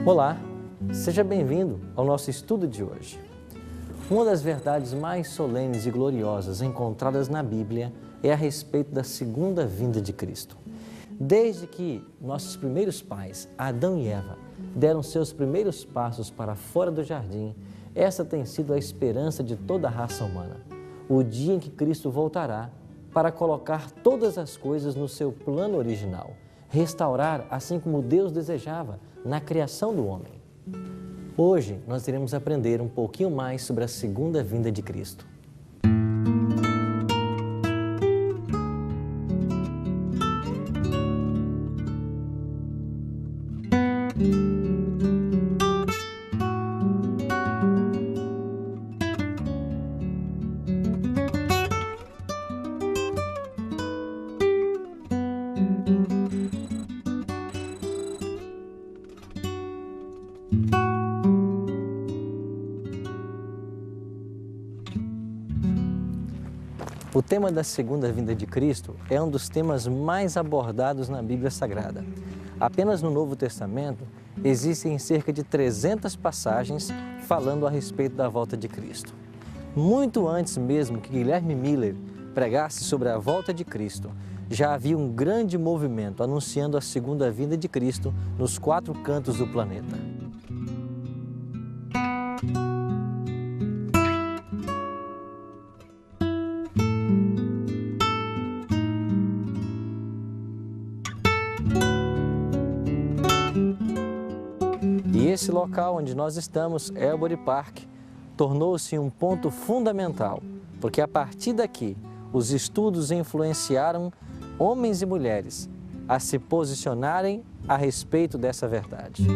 Olá, seja bem-vindo ao nosso estudo de hoje. Uma das verdades mais solenes e gloriosas encontradas na Bíblia é a respeito da segunda vinda de Cristo. Desde que nossos primeiros pais, Adão e Eva, deram seus primeiros passos para fora do jardim, essa tem sido a esperança de toda a raça humana. O dia em que Cristo voltará para colocar todas as coisas no seu plano original, restaurar assim como Deus desejava na criação do homem. Hoje nós iremos aprender um pouquinho mais sobre a segunda vinda de Cristo. O tema da segunda vinda de Cristo é um dos temas mais abordados na Bíblia Sagrada. Apenas no Novo Testamento existem cerca de 300 passagens falando a respeito da volta de Cristo. Muito antes mesmo que Guilherme Miller pregasse sobre a volta de Cristo, já havia um grande movimento anunciando a segunda vinda de Cristo nos 4 cantos do planeta. E esse local onde nós estamos, Elbury Park, tornou-se um ponto fundamental, porque a partir daqui os estudos influenciaram homens e mulheres a se posicionarem a respeito dessa verdade.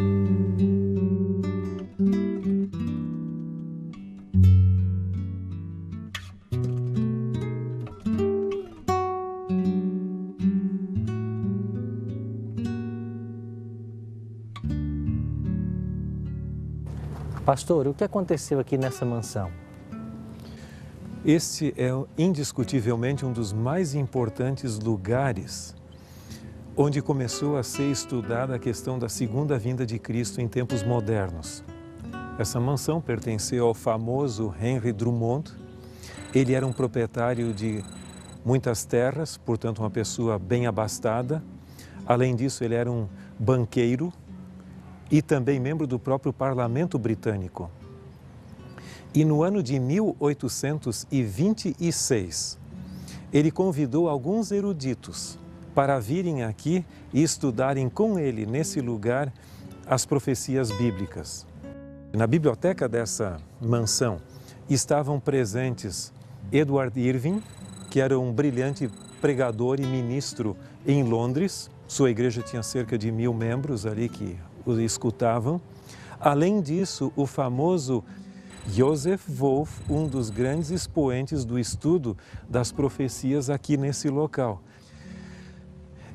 Pastor, o que aconteceu aqui nessa mansão? Este é indiscutivelmente um dos mais importantes lugares onde começou a ser estudada a questão da segunda vinda de Cristo em tempos modernos. Essa mansão pertenceu ao famoso Henry Drummond. Ele era um proprietário de muitas terras, portanto uma pessoa bem abastada. Além disso, ele era um banqueiro e também membro do próprio Parlamento Britânico. E no ano de 1826, ele convidou alguns eruditos para virem aqui e estudarem com ele, nesse lugar, as profecias bíblicas. Na biblioteca dessa mansão estavam presentes Edward Irving, que era um brilhante pregador e ministro em Londres. Sua igreja tinha cerca de 1000 membros ali que o escutavam. Além disso, o famoso Joseph Wolff, um dos grandes expoentes do estudo das profecias aqui nesse local.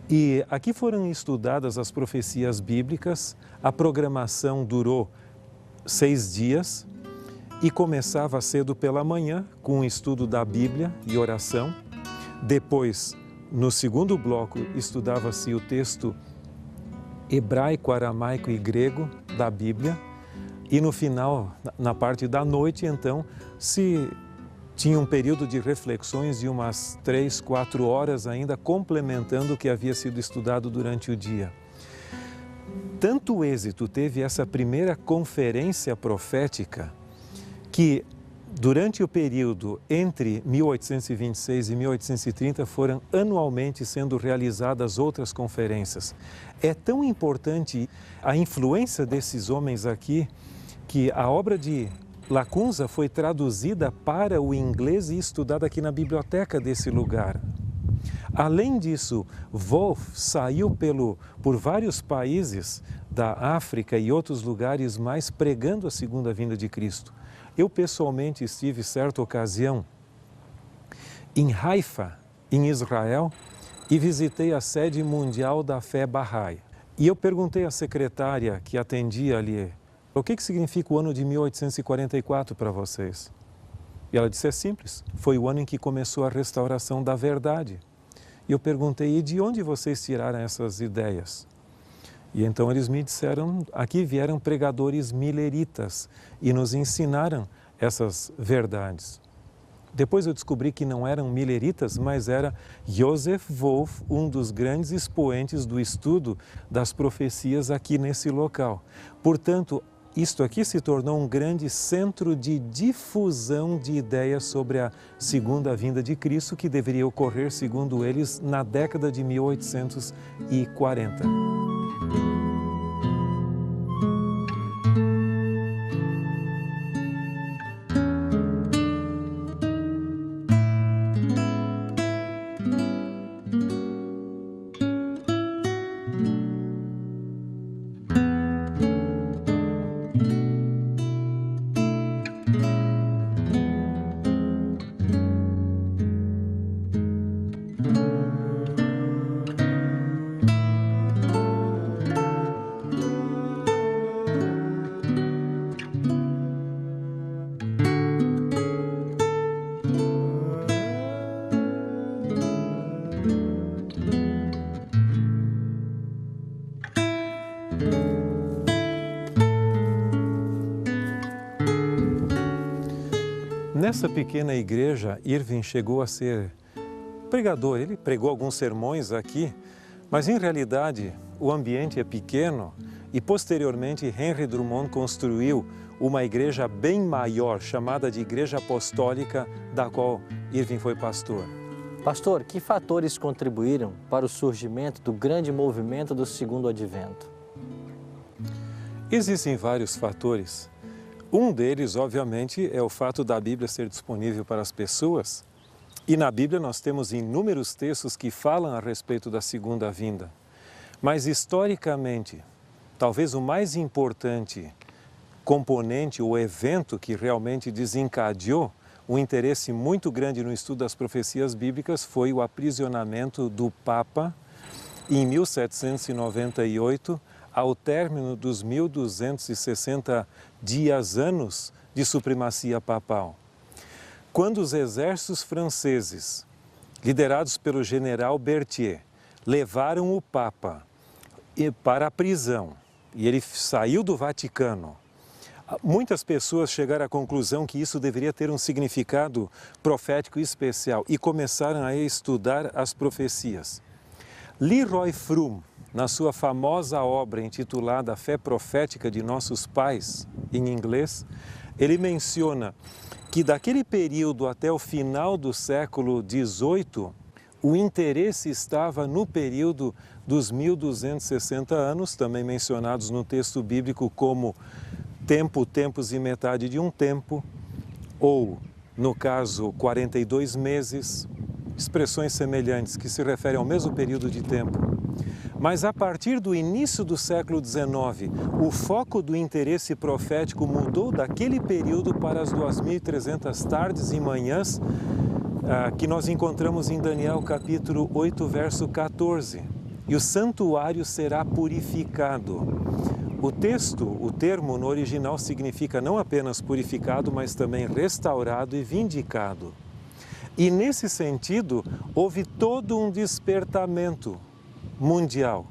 E aqui foram estudadas as profecias bíblicas. A programação durou 6 dias e começava cedo pela manhã com o estudo da Bíblia e oração. Depois, no segundo bloco, estudava-se o texto hebraico, aramaico e grego da Bíblia. E no final, na parte da noite, então, se tinha um período de reflexões de umas 3, 4 horas ainda, complementando o que havia sido estudado durante o dia. Tanto êxito teve essa primeira conferência profética que, durante o período entre 1826 e 1830, foram anualmente sendo realizadas outras conferências. É tão importante a influência desses homens aqui que a obra de Lacunza foi traduzida para o inglês e estudada aqui na biblioteca desse lugar. Além disso, Wolff saiu por vários países da África e outros lugares mais pregando a segunda vinda de Cristo. Eu pessoalmente estive certa ocasião em Haifa, em Israel, e visitei a sede mundial da fé Bahá'í. E eu perguntei à secretária que atendia ali, o que significa o ano de 1844 para vocês? E ela disse, é simples, foi o ano em que começou a restauração da verdade. E eu perguntei, e de onde vocês tiraram essas ideias? E então eles me disseram, aqui vieram pregadores mileritas e nos ensinaram essas verdades. Depois eu descobri que não eram mileritas, mas era Joseph Wolff, um dos grandes expoentes do estudo das profecias aqui nesse local. Portanto, isto aqui se tornou um grande centro de difusão de ideias sobre a segunda vinda de Cristo, que deveria ocorrer, segundo eles, na década de 1840. Nessa pequena igreja, Irving chegou a ser pregador. Ele pregou alguns sermões aqui, mas em realidade o ambiente é pequeno e posteriormente Henry Drummond construiu uma igreja bem maior, chamada de Igreja Apostólica, da qual Irving foi pastor. Pastor, que fatores contribuíram para o surgimento do grande movimento do Segundo Advento? Existem vários fatores. Um deles, obviamente, é o fato da Bíblia ser disponível para as pessoas. E na Bíblia nós temos inúmeros textos que falam a respeito da segunda vinda. Mas historicamente, talvez o mais importante componente ou evento que realmente desencadeou um interesse muito grande no estudo das profecias bíblicas foi o aprisionamento do Papa em 1798, ao término dos 1260 anos de supremacia papal. Quando os exércitos franceses, liderados pelo general Berthier, levaram o Papa para a prisão e ele saiu do Vaticano, muitas pessoas chegaram à conclusão que isso deveria ter um significado profético especial e começaram a estudar as profecias. Leroy Froom, na sua famosa obra intitulada A Fé Profética de Nossos Pais, em inglês, ele menciona que daquele período até o final do século XVIII, o interesse estava no período dos 1260 anos, também mencionados no texto bíblico como tempo, tempos e metade de um tempo, ou, no caso, 42 meses, expressões semelhantes que se referem ao mesmo período de tempo. Mas a partir do início do século XIX, o foco do interesse profético mudou daquele período para as 2.300 tardes e manhãs que nós encontramos em Daniel capítulo 8, verso 14. E o santuário será purificado. O termo no original significa não apenas purificado, mas também restaurado e vindicado. E nesse sentido, houve todo um despertamento mundial.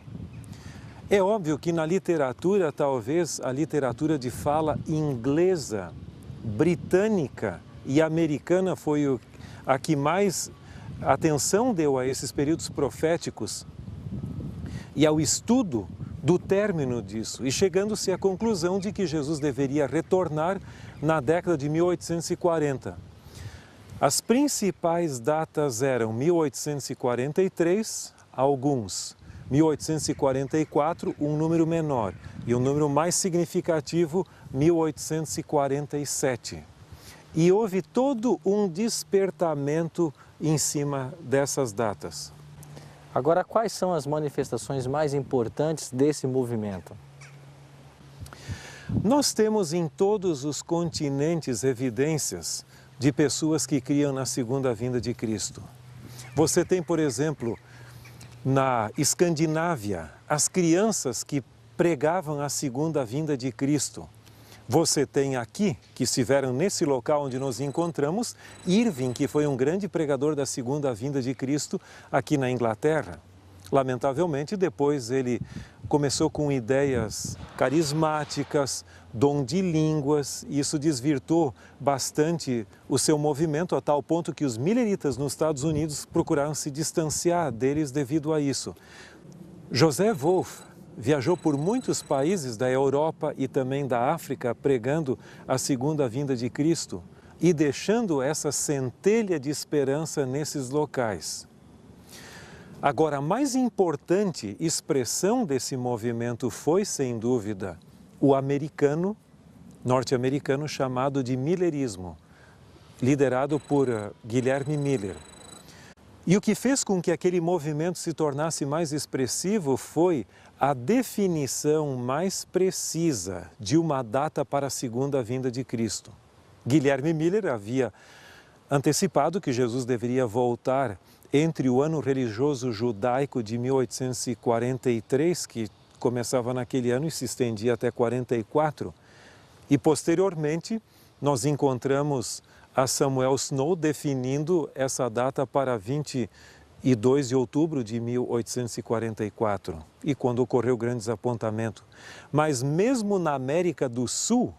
É óbvio que na literatura, talvez a literatura de fala inglesa, britânica e americana foi a que mais atenção deu a esses períodos proféticos e ao estudo do término disso, e chegando-se à conclusão de que Jesus deveria retornar na década de 1840. As principais datas eram 1843, alguns 1844, um número menor, e um número mais significativo, 1847. E houve todo um despertamento em cima dessas datas. Agora, quais são as manifestações mais importantes desse movimento? Nós temos em todos os continentes evidências de pessoas que criam na segunda vinda de Cristo. Você tem, por exemplo, na Escandinávia, as crianças que pregavam a segunda vinda de Cristo. Você tem aqui, que estiveram nesse local onde nos encontramos, Irving, que foi um grande pregador da segunda vinda de Cristo aqui na Inglaterra. Lamentavelmente, depois ele começou com ideias carismáticas, dom de línguas, e isso desvirtuou bastante o seu movimento, a tal ponto que os milleritas nos Estados Unidos procuraram se distanciar deles devido a isso. José Wolff viajou por muitos países da Europa e também da África pregando a segunda vinda de Cristo e deixando essa centelha de esperança nesses locais. Agora, a mais importante expressão desse movimento foi, sem dúvida, o norte-americano chamado de millerismo, liderado por Guilherme Miller. E o que fez com que aquele movimento se tornasse mais expressivo foi a definição mais precisa de uma data para a segunda vinda de Cristo. Guilherme Miller havia antecipado que Jesus deveria voltar entre o ano religioso judaico de 1843, que começava naquele ano e se estendia até 44, e posteriormente nós encontramos a Samuel Snow definindo essa data para 22 de outubro de 1844, e quando ocorreu o grande desapontamento. Mas mesmo na América do Sul,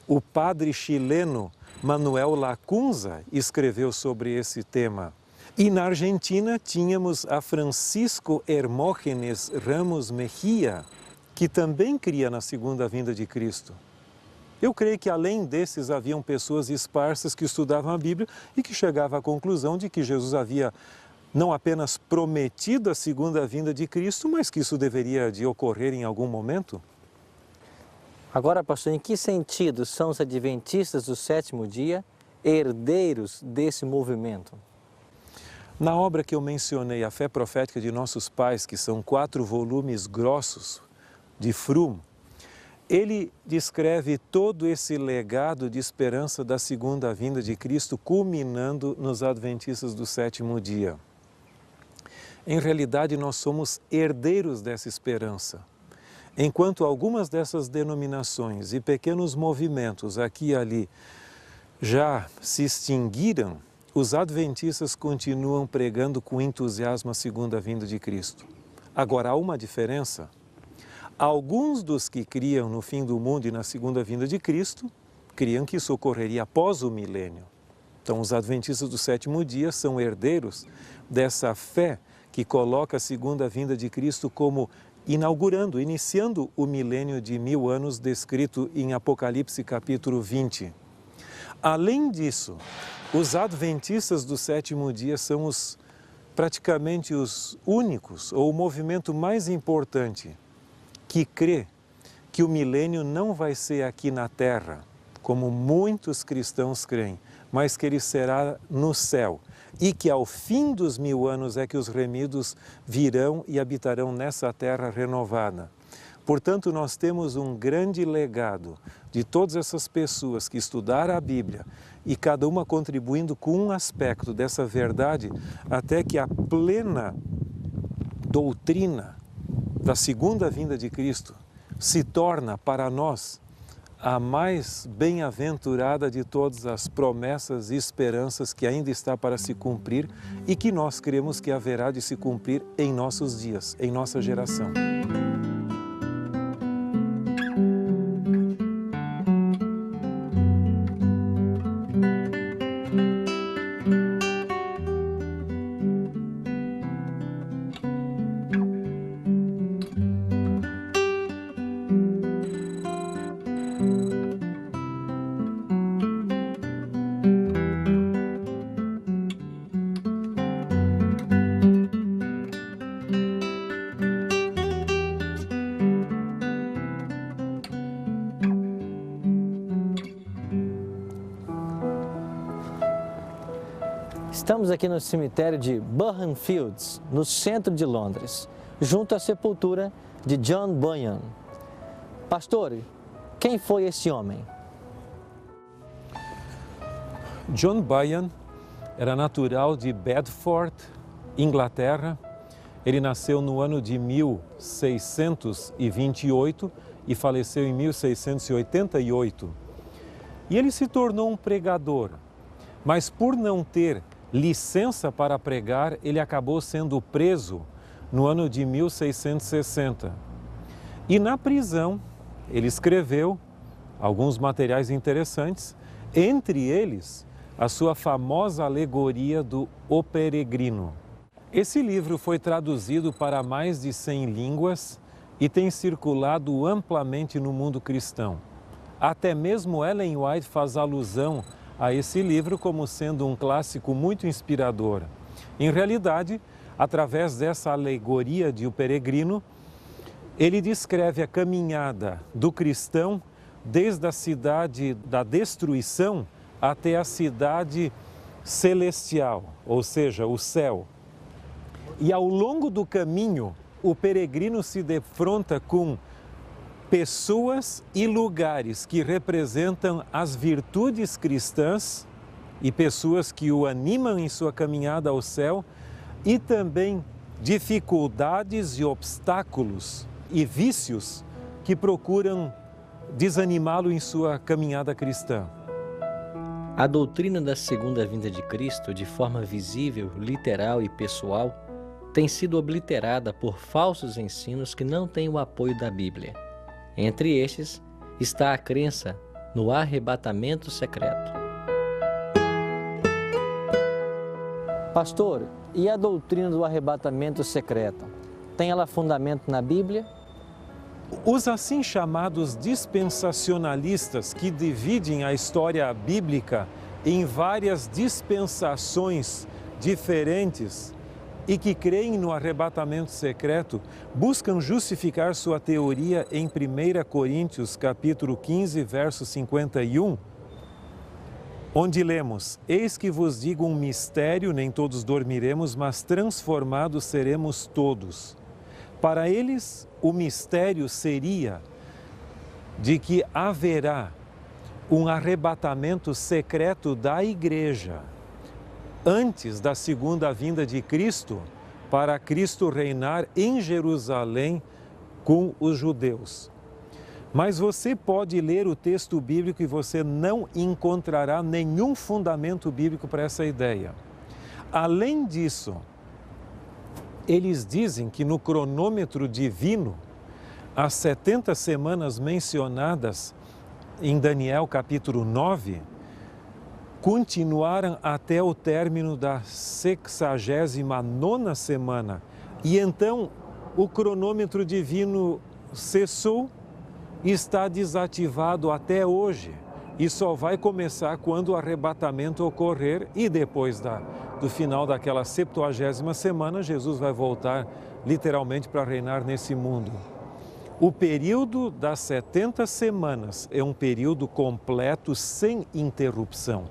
o padre chileno Manuel Lacunza escreveu sobre esse tema. E na Argentina tínhamos a Francisco Hermógenes Ramos Mejía, que também cria na segunda vinda de Cristo. Eu creio que além desses haviam pessoas esparsas que estudavam a Bíblia e que chegavam à conclusão de que Jesus havia não apenas prometido a segunda vinda de Cristo, mas que isso deveria de ocorrer em algum momento. Agora, pastor, em que sentido são os adventistas do sétimo dia herdeiros desse movimento? Na obra que eu mencionei, A Fé Profética de Nossos Pais, que são 4 volumes grossos de Fromm, ele descreve todo esse legado de esperança da segunda vinda de Cristo, culminando nos adventistas do sétimo dia. Em realidade, nós somos herdeiros dessa esperança. Enquanto algumas dessas denominações e pequenos movimentos aqui e ali já se extinguiram, os adventistas continuam pregando com entusiasmo a segunda vinda de Cristo. Agora, há uma diferença. Alguns dos que criam no fim do mundo e na segunda vinda de Cristo, criam que isso ocorreria após o milênio. Então, os adventistas do sétimo dia são herdeiros dessa fé que coloca a segunda vinda de Cristo como iniciando o milênio de 1000 anos descrito em Apocalipse capítulo 20. Além disso, os adventistas do sétimo dia são praticamente os únicos, ou o movimento mais importante, que crê que o milênio não vai ser aqui na terra, como muitos cristãos creem, mas que ele será no céu. E que ao fim dos 1000 anos é que os remidos virão e habitarão nessa terra renovada. Portanto, nós temos um grande legado de todas essas pessoas que estudaram a Bíblia e cada uma contribuindo com um aspecto dessa verdade, até que a plena doutrina da segunda vinda de Cristo se torna para nós a mais bem-aventurada de todas as promessas e esperanças que ainda está para se cumprir e que nós cremos que haverá de se cumprir em nossos dias, em nossa geração. Estamos aqui no cemitério de Burham Fields, no centro de Londres, junto à sepultura de John Bunyan. Pastor, quem foi esse homem? John Bunyan era natural de Bedford, Inglaterra. Ele nasceu no ano de 1628 e faleceu em 1688. E ele se tornou um pregador, mas por não ter licença para pregar, ele acabou sendo preso no ano de 1660 E na prisão, ele escreveu alguns materiais interessantes, entre eles a sua famosa alegoria do O Peregrino. Esse livro foi traduzido para mais de 100 línguas e tem circulado amplamente no mundo cristão. Até mesmo Ellen White faz alusão a esse livro como sendo um clássico muito inspirador. Em realidade, através dessa alegoria de O Peregrino, ele descreve a caminhada do cristão desde a cidade da destruição até a cidade celestial, ou seja, o céu. E ao longo do caminho, o peregrino se defronta com pessoas e lugares que representam as virtudes cristãs e pessoas que o animam em sua caminhada ao céu, e também dificuldades e obstáculos e vícios que procuram desanimá-lo em sua caminhada cristã. A doutrina da segunda vinda de Cristo, de forma visível, literal e pessoal, tem sido obliterada por falsos ensinos que não têm o apoio da Bíblia. Entre estes está a crença no arrebatamento secreto. Pastor, e a doutrina do arrebatamento secreto? Tem ela fundamento na Bíblia? Os assim chamados dispensacionalistas, que dividem a história bíblica em várias dispensações diferentes e que creem no arrebatamento secreto, buscam justificar sua teoria em 1 Coríntios capítulo 15, verso 51, onde lemos: Eis que vos digo um mistério, nem todos dormiremos, mas transformados seremos todos. Para eles, o mistério seria de que haverá um arrebatamento secreto da igreja antes da segunda vinda de Cristo, para Cristo reinar em Jerusalém com os judeus. Mas você pode ler o texto bíblico e você não encontrará nenhum fundamento bíblico para essa ideia. Além disso, eles dizem que no cronômetro divino, as 70 semanas mencionadas em Daniel capítulo 9, continuaram até o término da 69ª semana. E então o cronômetro divino cessou e está desativado até hoje. E só vai começar quando o arrebatamento ocorrer, e depois do final daquela 70ª semana, Jesus vai voltar literalmente para reinar nesse mundo. O período das 70 semanas é um período completo, sem interrupção.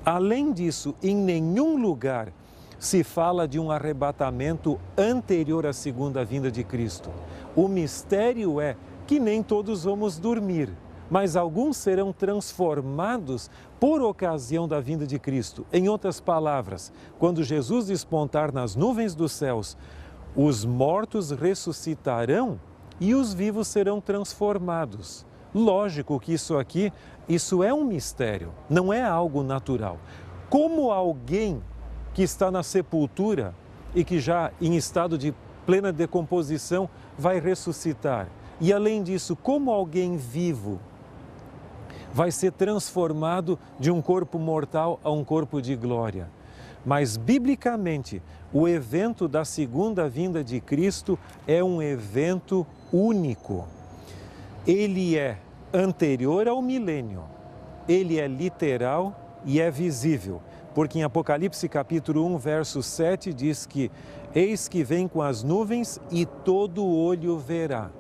Além disso, em nenhum lugar se fala de um arrebatamento anterior à segunda vinda de Cristo. O mistério é que nem todos vamos dormir, mas alguns serão transformados por ocasião da vinda de Cristo. Em outras palavras, quando Jesus despontar nas nuvens dos céus, os mortos ressuscitarão e os vivos serão transformados. Lógico que isso é um mistério, não é algo natural. Como alguém que está na sepultura e que já em estado de plena decomposição vai ressuscitar? E além disso, como alguém vivo vai ser transformado de um corpo mortal a um corpo de glória? Mas, biblicamente, o evento da segunda vinda de Cristo é um evento único. Ele é anterior ao milênio, ele é literal e é visível, porque em Apocalipse capítulo 1, verso 7 diz que eis que vem com as nuvens e todo olho verá.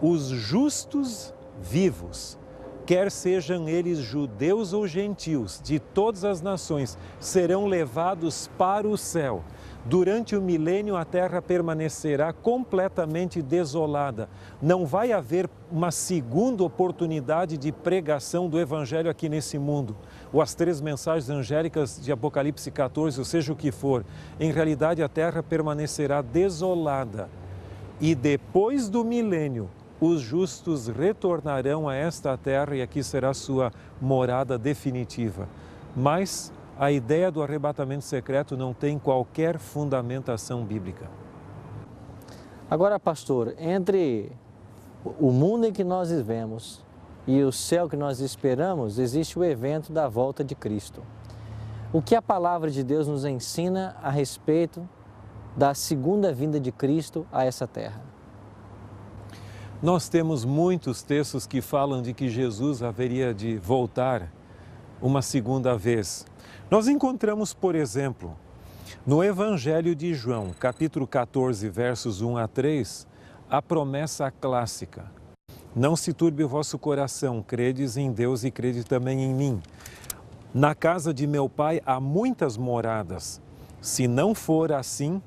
Os justos vivos, quer sejam eles judeus ou gentios, de todas as nações, serão levados para o céu. Durante o milênio, a terra permanecerá completamente desolada. Não vai haver uma segunda oportunidade de pregação do Evangelho aqui nesse mundo, ou as 3 mensagens angélicas de Apocalipse 14, ou seja o que for. Em realidade, a terra permanecerá desolada. E depois do milênio, os justos retornarão a esta terra e aqui será sua morada definitiva. Mas a ideia do arrebatamento secreto não tem qualquer fundamentação bíblica. Agora, pastor, entre o mundo em que nós vivemos e o céu que nós esperamos, existe o evento da volta de Cristo. O que a palavra de Deus nos ensina a respeito da segunda vinda de Cristo a essa terra? Nós temos muitos textos que falam de que Jesus haveria de voltar uma segunda vez. Nós encontramos, por exemplo, no Evangelho de João, capítulo 14, versos 1 a 3, a promessa clássica: não se turbe o vosso coração, credes em Deus e crede também em mim. Na casa de meu Pai há muitas moradas. Se não for assim,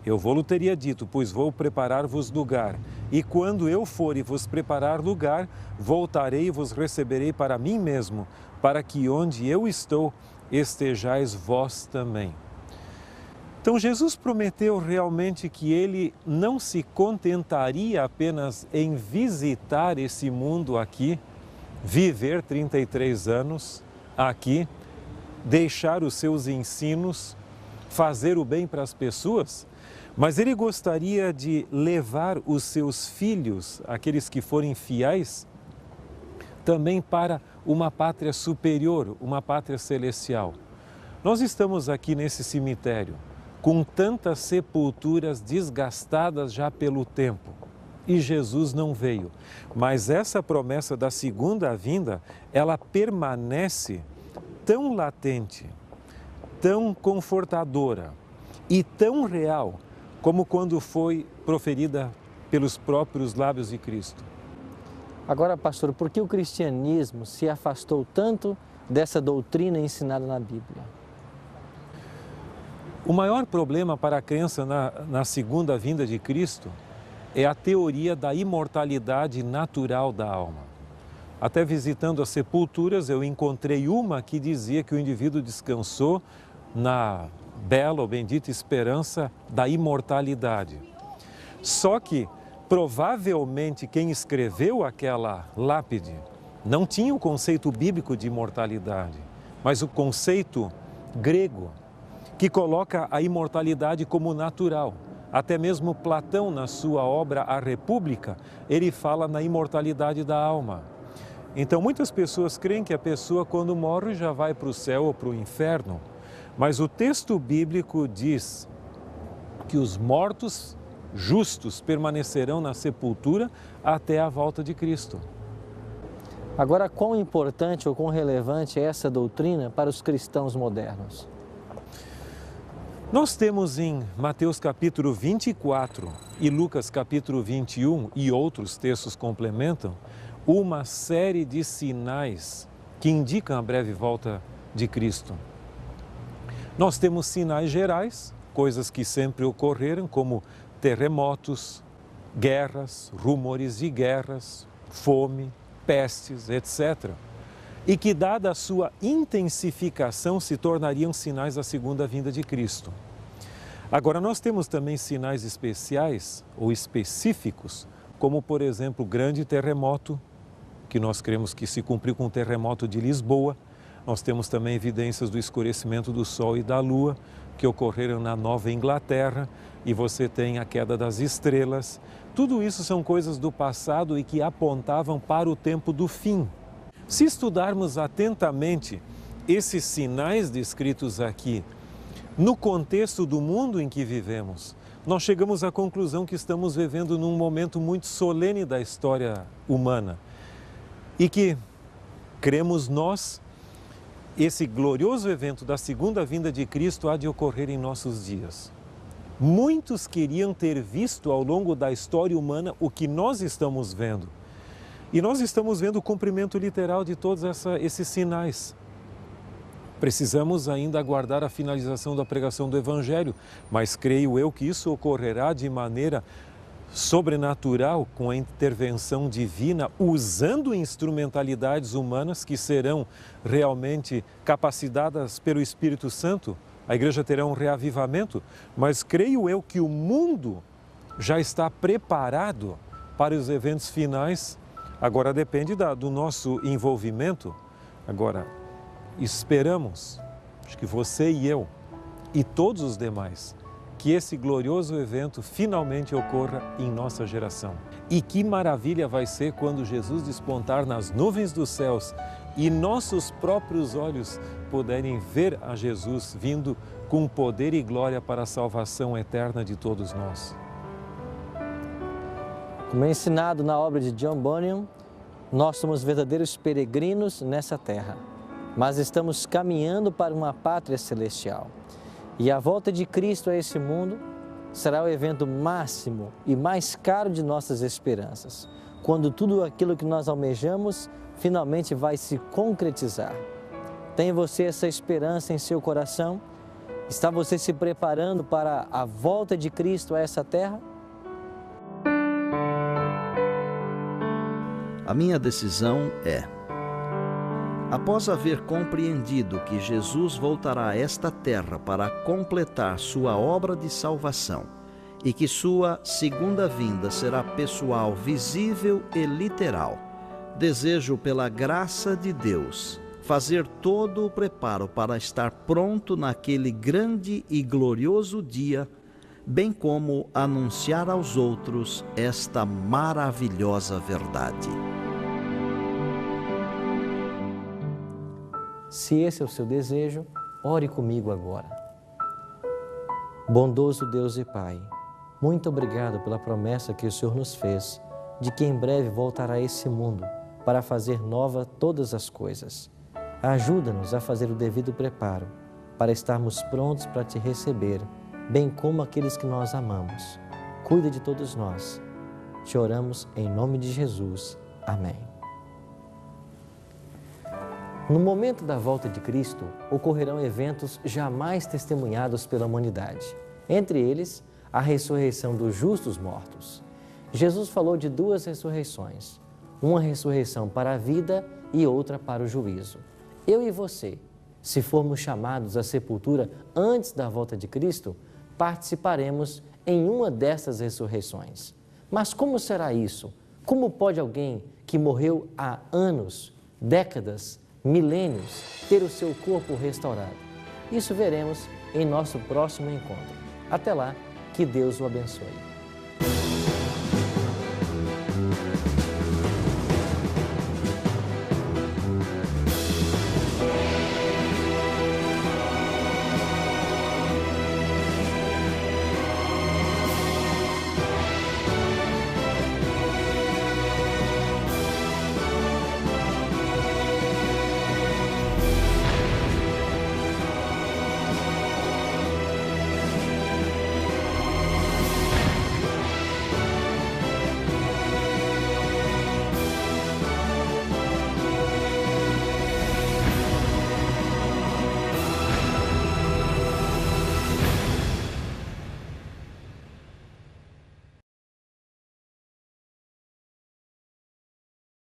eu vou-lo teria dito, pois vou preparar-vos lugar. E quando eu for e vos preparar lugar, voltarei e vos receberei para mim mesmo, para que onde eu estou, estejais vós também. Então Jesus prometeu realmente que ele não se contentaria apenas em visitar esse mundo aqui, viver 33 anos aqui, deixar os seus ensinos, fazer o bem para as pessoas, mas ele gostaria de levar os seus filhos, aqueles que forem fiéis, também para uma pátria superior, uma pátria celestial. Nós estamos aqui nesse cemitério, com tantas sepulturas desgastadas já pelo tempo, e Jesus não veio. Mas essa promessa da segunda vinda, ela permanece tão latente, tão confortadora e tão real como quando foi proferida pelos próprios lábios de Cristo. Agora, pastor, por que o cristianismo se afastou tanto dessa doutrina ensinada na Bíblia? O maior problema para a crença na segunda vinda de Cristo é a teoria da imortalidade natural da alma. Até visitando as sepulturas, eu encontrei uma que dizia que o indivíduo descansou na bela ou bendita esperança da imortalidade. Só que, provavelmente, quem escreveu aquela lápide não tinha o conceito bíblico de imortalidade, mas o conceito grego, que coloca a imortalidade como natural. Até mesmo Platão, na sua obra A República, ele fala na imortalidade da alma. Então, muitas pessoas creem que a pessoa, quando morre, já vai para o céu ou para o inferno. Mas o texto bíblico diz que os mortos justos permanecerão na sepultura até a volta de Cristo. Agora, quão importante ou quão relevante é essa doutrina para os cristãos modernos? Nós temos em Mateus capítulo 24 e Lucas capítulo 21, e outros textos complementam, uma série de sinais que indicam a breve volta de Cristo. Nós temos sinais gerais, coisas que sempre ocorreram, como terremotos, guerras, rumores de guerras, fome, pestes, etc. E que, dada a sua intensificação, se tornariam sinais da segunda vinda de Cristo. Agora, nós temos também sinais especiais ou específicos, como, por exemplo, o grande terremoto, que nós cremos que se cumpriu com o terremoto de Lisboa. Nós temos também evidências do escurecimento do Sol e da Lua, que ocorreram na Nova Inglaterra, e você tem a queda das estrelas. Tudo isso são coisas do passado e que apontavam para o tempo do fim. Se estudarmos atentamente esses sinais descritos aqui, no contexto do mundo em que vivemos, nós chegamos à conclusão que estamos vivendo num momento muito solene da história humana e que, cremos nós, esse glorioso evento da segunda vinda de Cristo há de ocorrer em nossos dias. Muitos queriam ter visto ao longo da história humana o que nós estamos vendo. E nós estamos vendo o cumprimento literal de todos esses sinais. Precisamos ainda aguardar a finalização da pregação do Evangelho, mas creio eu que isso ocorrerá de maneira sobrenatural, com a intervenção divina, usando instrumentalidades humanas que serão realmente capacitadas pelo Espírito Santo. A igreja terá um reavivamento, mas creio eu que o mundo já está preparado para os eventos finais. Agora depende do nosso envolvimento. Agora, esperamos, acho que você e eu e todos os demais, que esse glorioso evento finalmente ocorra em nossa geração. E que maravilha vai ser quando Jesus despontar nas nuvens dos céus e nossos próprios olhos puderem ver a Jesus vindo com poder e glória para a salvação eterna de todos nós. Como é ensinado na obra de John Bunyan, nós somos verdadeiros peregrinos nessa terra, mas estamos caminhando para uma pátria celestial. E a volta de Cristo a esse mundo será o evento máximo e mais caro de nossas esperanças, quando tudo aquilo que nós almejamos finalmente vai se concretizar. Tem você essa esperança em seu coração? Está você se preparando para a volta de Cristo a essa terra? A minha decisão é: após haver compreendido que Jesus voltará a esta terra para completar sua obra de salvação e que sua segunda vinda será pessoal, visível e literal, desejo, pela graça de Deus, fazer todo o preparo para estar pronto naquele grande e glorioso dia, bem como anunciar aos outros esta maravilhosa verdade. Se esse é o seu desejo, ore comigo agora. Bondoso Deus e Pai, muito obrigado pela promessa que o Senhor nos fez de que em breve voltará a esse mundo para fazer nova todas as coisas. Ajuda-nos a fazer o devido preparo para estarmos prontos para te receber, bem como aqueles que nós amamos. Cuida de todos nós. Te oramos em nome de Jesus. Amém. No momento da volta de Cristo, ocorrerão eventos jamais testemunhados pela humanidade. Entre eles, a ressurreição dos justos mortos. Jesus falou de duas ressurreições, uma ressurreição para a vida e outra para o juízo. Eu e você, se formos chamados à sepultura antes da volta de Cristo, participaremos em uma dessas ressurreições. Mas como será isso? Como pode alguém que morreu há anos, décadas, milênios, ter o seu corpo restaurado? Isso veremos em nosso próximo encontro. Até lá, que Deus o abençoe.